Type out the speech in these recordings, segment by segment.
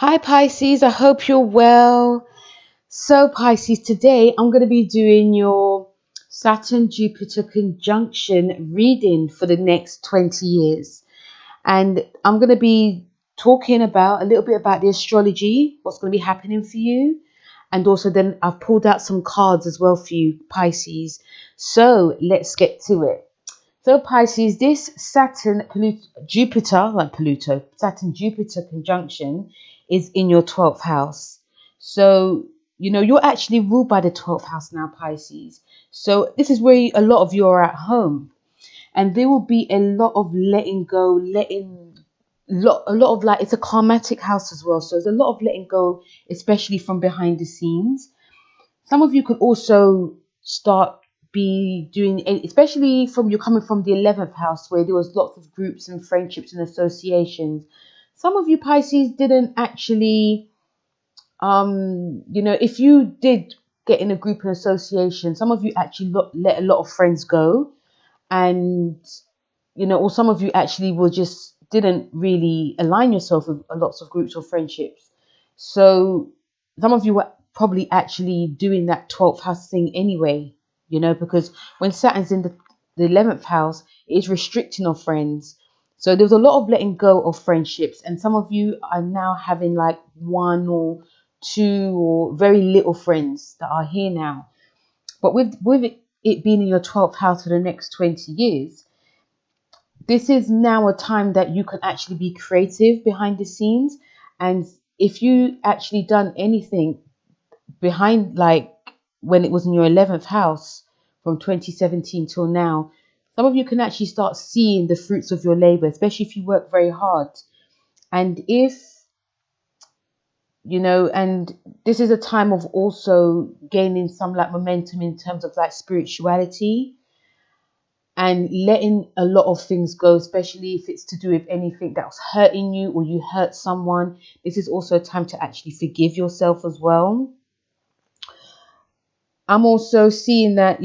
Hi Pisces, I hope you're well. So Pisces, today I'm going to be doing your Saturn-Jupiter conjunction reading for the next 20 years. And I'm going to be talking about a little bit about the astrology, what's going to be happening for you. And also then I've pulled out some cards as well for you, Pisces. So let's get to it. So Pisces, this Saturn-Jupiter conjunction is in your 12th house. So, you're actually ruled by the 12th house now, Pisces. So this is where a lot of you are at home. And there will be a lot of letting go, a lot of like, it's a karmatic house as well. So there's a lot of letting go, especially from behind the scenes. Some of you could also start be doing, especially from you're coming from the 11th house where there was lots of groups and friendships and associations. Some of you Pisces didn't actually, if you did get in a group and association, some of you actually let a lot of friends go, and or some of you actually will just didn't really align yourself with lots of groups or friendships. So some of you were probably actually doing that 12th house thing anyway, because when Saturn's in the 11th house, it is restricting of friends. So there's a lot of letting go of friendships, and some of you are now having like one or two or very little friends that are here now. But with it being in your 12th house for the next 20 years, this is now a time that you can actually be creative behind the scenes. And if you actually done anything behind, like when it was in your 11th house from 2017 till now, some of you can actually start seeing the fruits of your labor, especially if you work very hard. And and this is a time of also gaining some like momentum in terms of like spirituality and letting a lot of things go, especially if it's to do with anything that was hurting you or you hurt someone. This is also a time to actually forgive yourself as well. I'm also seeing that, a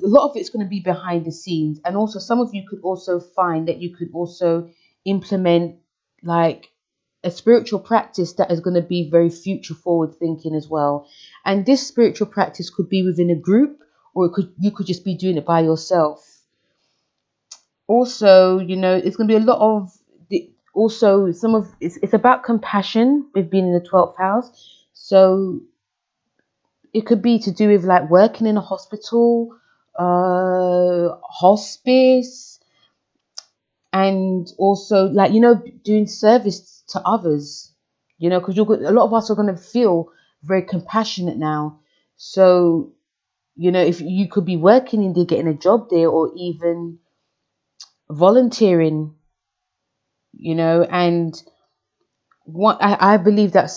lot of it's going to be behind the scenes. And also some of you could also find that you could also implement like a spiritual practice that is going to be very future forward thinking as well. And this spiritual practice could be within a group, or you could just be doing it by yourself. Also, it's going to be a lot of it's about compassion with being in the 12th house. So it could be to do with like working in a hospital, hospice, and also like doing service to others, because a lot of us are going to feel very compassionate now. So if you could be working in there, getting a job there, or even volunteering, and what I believe that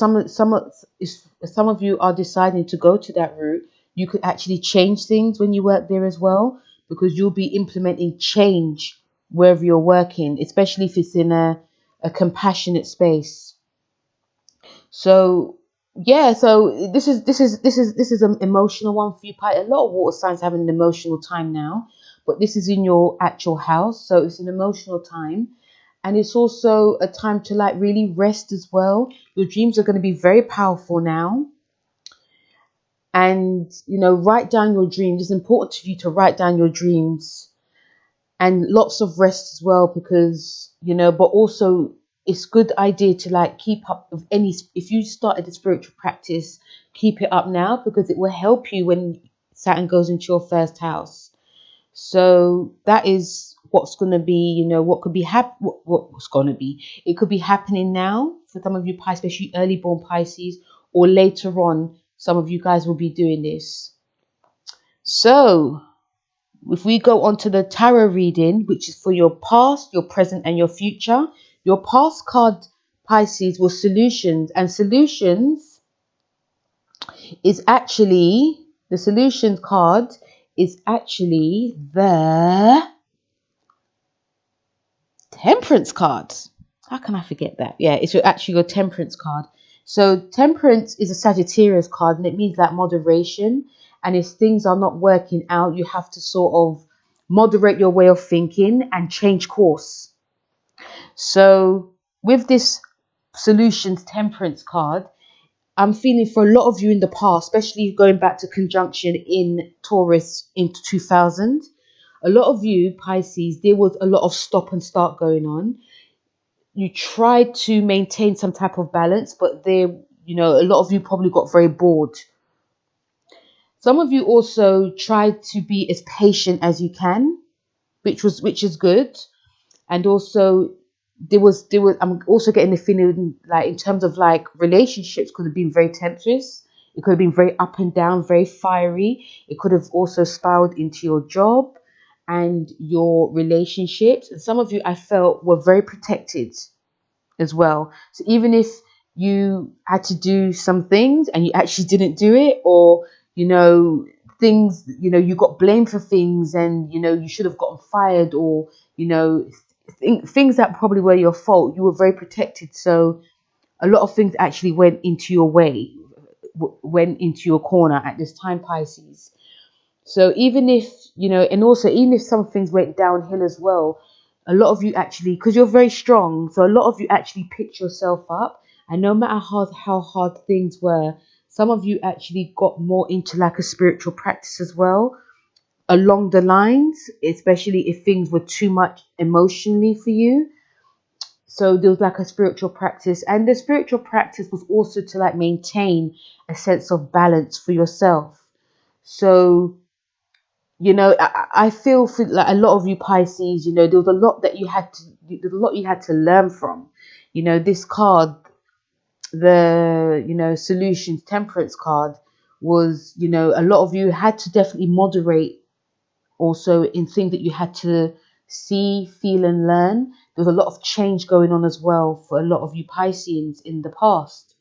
if some of you are deciding to go to that route, you could actually change things when you work there as well, because you'll be implementing change wherever you're working, especially if it's in a compassionate space. So yeah, so this is an emotional one for you. A lot of water signs having an emotional time now, but this is in your actual house, so it's an emotional time. And it's also a time to like really rest as well. Your dreams are going to be very powerful now. And, write down your dreams. It's important for you to write down your dreams, and lots of rest as well, because, but also it's good idea to like keep up with if you started a spiritual practice, keep it up now, because it will help you when Saturn goes into your first house. So that is what's going to be, what could be what's going to be. It could be happening now for some of you Pisces, especially early born Pisces, or later on, some of you guys will be doing this. So if we go on to the tarot reading, which is for your past, your present, and your future, your past card, Pisces, was solutions. And solutions is actually, the solutions card is actually the Temperance card. How can I forget that? Yeah, it's actually your Temperance card. So Temperance is a Sagittarius card, and it means that moderation. And if things are not working out, you have to sort of moderate your way of thinking and change course. So with this solutions temperance card, I'm feeling for a lot of you in the past, especially going back to conjunction in Taurus into 2000, a lot of you, Pisces, there was a lot of stop and start going on. You tried to maintain some type of balance, but there, a lot of you probably got very bored. Some of you also tried to be as patient as you can, which is good. And also there was I'm also getting the feeling like in terms of like relationships could have been very tempestuous. It could have been very up and down, very fiery. It could have also spiraled into your job and your relationships. And some of you I felt were very protected as well. So even if you had to do some things and you actually didn't do it, or things, you got blamed for things, and you should have gotten fired, or things that probably were your fault, you were very protected. So a lot of things actually went into your way, went into your corner at this time, Pisces. So even if, and also even if some things went downhill as well, a lot of you actually, because you're very strong, so a lot of you actually picked yourself up. And no matter how hard things were, some of you actually got more into like a spiritual practice as well, along the lines, especially if things were too much emotionally for you. So there was like a spiritual practice, and the spiritual practice was also to like maintain a sense of balance for yourself. So I feel for like a lot of you Pisces, there was a lot that you had to learn from. This card, the solutions temperance card, was, a lot of you had to definitely moderate also in things that you had to see, feel and learn. There was a lot of change going on as well for a lot of you Pisceans in the past.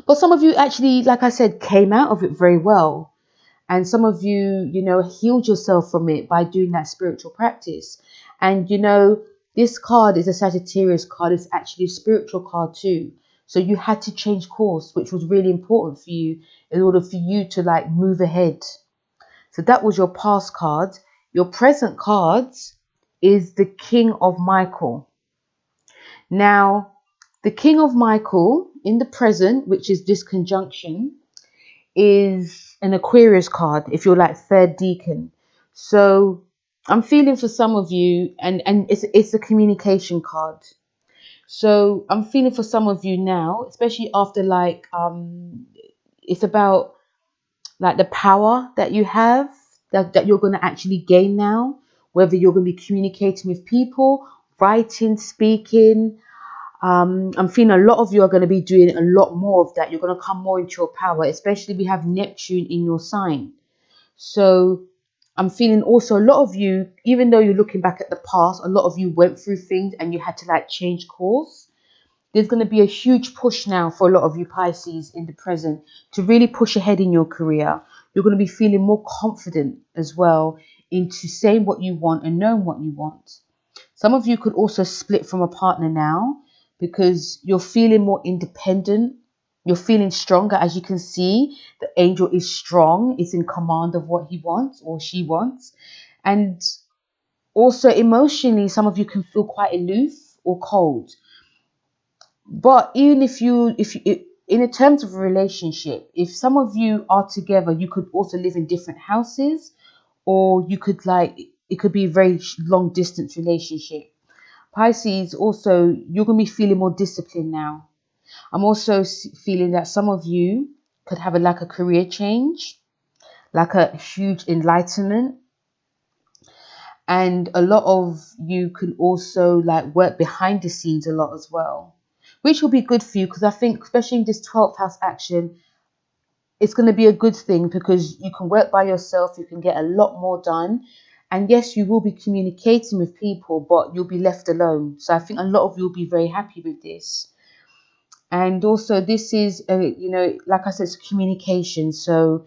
But some of you actually, like I said, came out of it very well. And some of you, healed yourself from it by doing that spiritual practice. And, this card is a Sagittarius card. It's actually a spiritual card too. So you had to change course, which was really important for you in order for you to like move ahead. So that was your past card. Your present cards is the King of Michael. Now, the King of Michael in the present, which is this conjunction, is an Aquarius card if you're like third decan. So I'm feeling for some of you, and it's a communication card. So I'm feeling for some of you now, especially after like it's about like the power that you have, that you're going to actually gain now, whether you're going to be communicating with people, writing, speaking. I'm feeling a lot of you are going to be doing a lot more of that. You're going to come more into your power, especially we have Neptune in your sign. So I'm feeling also a lot of you, even though you're looking back at the past, a lot of you went through things and you had to like change course. There's going to be a huge push now for a lot of you Pisces in the present to really push ahead in your career. You're going to be feeling more confident as well into saying what you want and knowing what you want. Some of you could also split from a partner now because you're feeling more independent. You're feeling stronger. As you can see, the angel is strong. It's in command of what he wants or she wants. And also emotionally, some of you can feel quite aloof or cold. But even if in terms of a relationship, if some of you are together, you could also live in different houses, or you could like, it could be a very long distance relationship. Pisces, also, you're going to be feeling more disciplined now. I'm also feeling that some of you could have like a career change, like a huge enlightenment. And a lot of you can also like work behind the scenes a lot as well, which will be good for you, because I think especially in this 12th house action, it's going to be a good thing because you can work by yourself, you can get a lot more done. And yes, you will be communicating with people, but you'll be left alone. So I think a lot of you will be very happy with this. And also this is, like I said, it's communication. So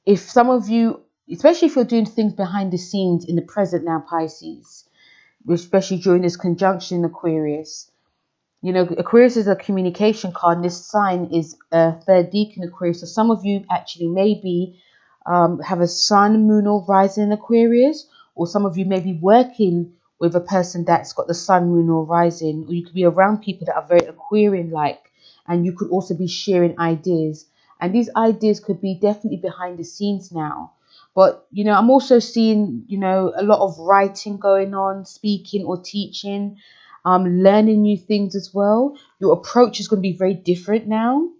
if some of you, especially if you're doing things behind the scenes in the present now, Pisces, especially during this conjunction Aquarius, Aquarius is a communication card, and this sign is a third decan Aquarius. So some of you actually maybe have a sun, moon, or rising in Aquarius, or some of you may be working with a person that's got the sun, moon, or rising, or you could be around people that are very Aquarian-like, and you could also be sharing ideas. And these ideas could be definitely behind the scenes now. But, you know, I'm also seeing, you know, a lot of writing going on, speaking or teaching, learning new things as well. Your approach is going to be very different now,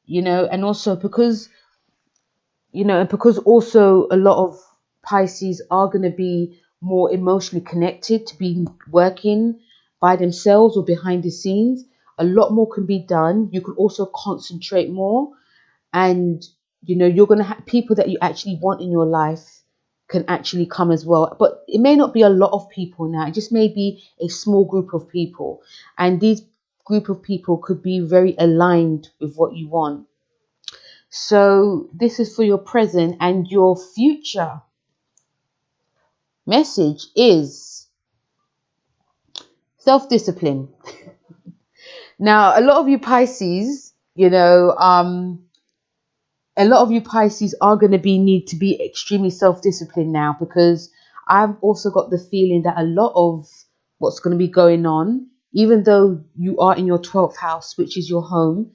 you know, and also because, you know, and because also a lot of Pisces are going to be more emotionally connected to be working by themselves or behind the scenes. A lot more can be done. You can also concentrate more, and you know you're going to have people that you actually want in your life can actually come as well. But it may not be a lot of people now. It just may be a small group of people, and these group of people could be very aligned with what you want. So this is for your present, and your future message is self-discipline. Now, a lot of you Pisces, you know, a lot of you Pisces are going to need to be extremely self-disciplined now, because I've also got the feeling that a lot of what's going to be going on, even though you are in your 12th house, which is your home,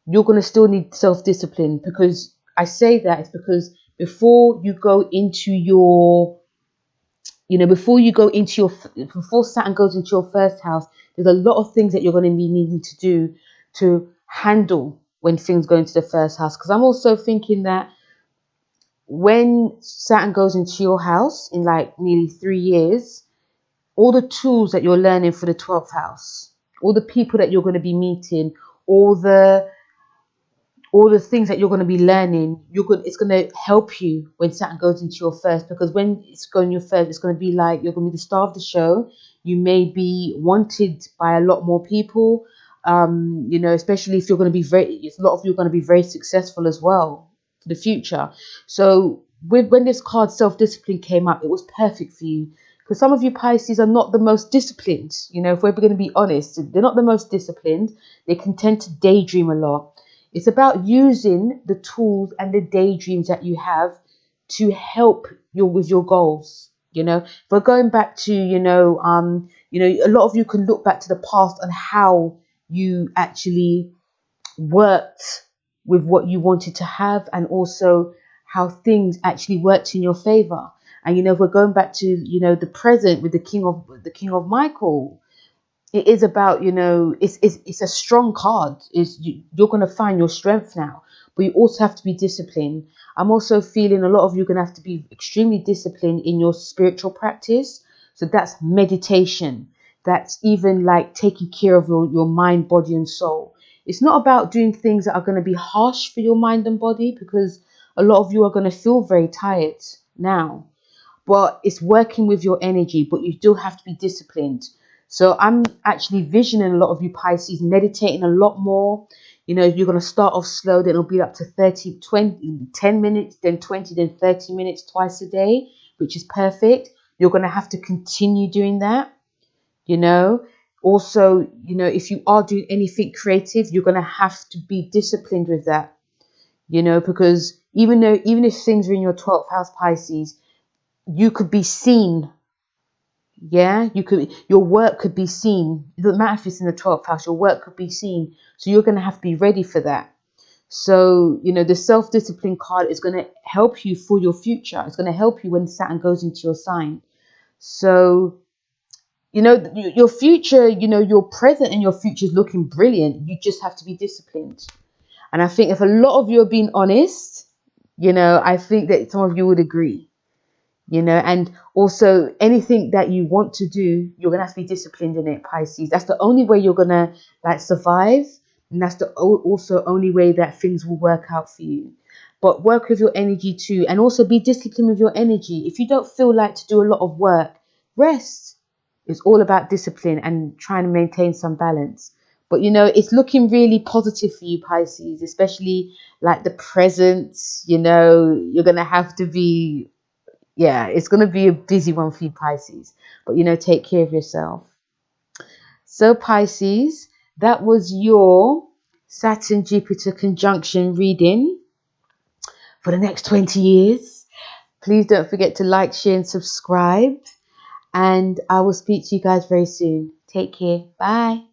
you're going to still need self-discipline. Because I say that it's because before you go into your, you know, before Saturn goes into your first house, there's a lot of things that you're going to be needing to do to handle when things go into the first house. Because I'm also thinking that when Saturn goes into your house in like nearly 3 years, all the tools that you're learning for the 12th house, all the people that you're going to be meeting, all the things that you're going to be learning, it's going to help you when Saturn goes into your first. Because when it's going your first, it's going to be like you're going to be the star of the show. You may be wanted by a lot more people, you know, especially if you're going to be a lot of you are going to be very successful as well for the future. So when this card self-discipline came up, it was perfect for you. Because some of you Pisces are not the most disciplined, you know, if we're going to be honest, they're not the most disciplined. They can tend to daydream a lot. It's about using the tools and the daydreams that you have to help you with your goals. You know, if we're going back to, you know, a lot of you can look back to the past on how you actually worked with what you wanted to have, and also how things actually worked in your favor. And, you know, if we're going back to, you know, the present with the King of Michael, it is about, you know, it's a strong card. You're going to find your strength now, but you also have to be disciplined. I'm also feeling a lot of you are going to have to be extremely disciplined in your spiritual practice. So that's meditation. That's even like taking care of your mind, body, and soul. It's not about doing things that are going to be harsh for your mind and body, because a lot of you are going to feel very tired now. But it's working with your energy, but you still have to be disciplined. So I'm actually visioning a lot of you Pisces meditating a lot more. You know, you're going to start off slow, then it'll be up to 30, 20, 10 minutes, then 20, then 30 minutes twice a day, which is perfect. You're going to have to continue doing that, you know. Also, you know, if you are doing anything creative, you're going to have to be disciplined with that, you know, because even if things are in your 12th house Pisces, you could be seen. Yeah, your work could be seen. It doesn't matter if it's in the 12th house, your work could be seen. So you're going to have to be ready for that. So, you know, the self-discipline card is going to help you for your future. It's going to help you when Saturn goes into your sign. So, you know, your future, you know, your present and your future is looking brilliant. You just have to be disciplined. And I think if a lot of you are being honest, you know, I think that some of you would agree. You know, and also anything that you want to do, you're going to have to be disciplined in it, Pisces. That's the only way you're going to like survive. And that's the also only way that things will work out for you. But work with your energy too. And also be disciplined with your energy. If you don't feel like to do a lot of work, rest. It's all about discipline and trying to maintain some balance. But, you know, it's looking really positive for you, Pisces, especially like the present. You know, you're going to have to be, yeah, it's going to be a busy one for you, Pisces. But, you know, take care of yourself. So, Pisces, that was your Saturn-Jupiter conjunction reading for the next 20 years. Please don't forget to like, share, and subscribe. And I will speak to you guys very soon. Take care. Bye.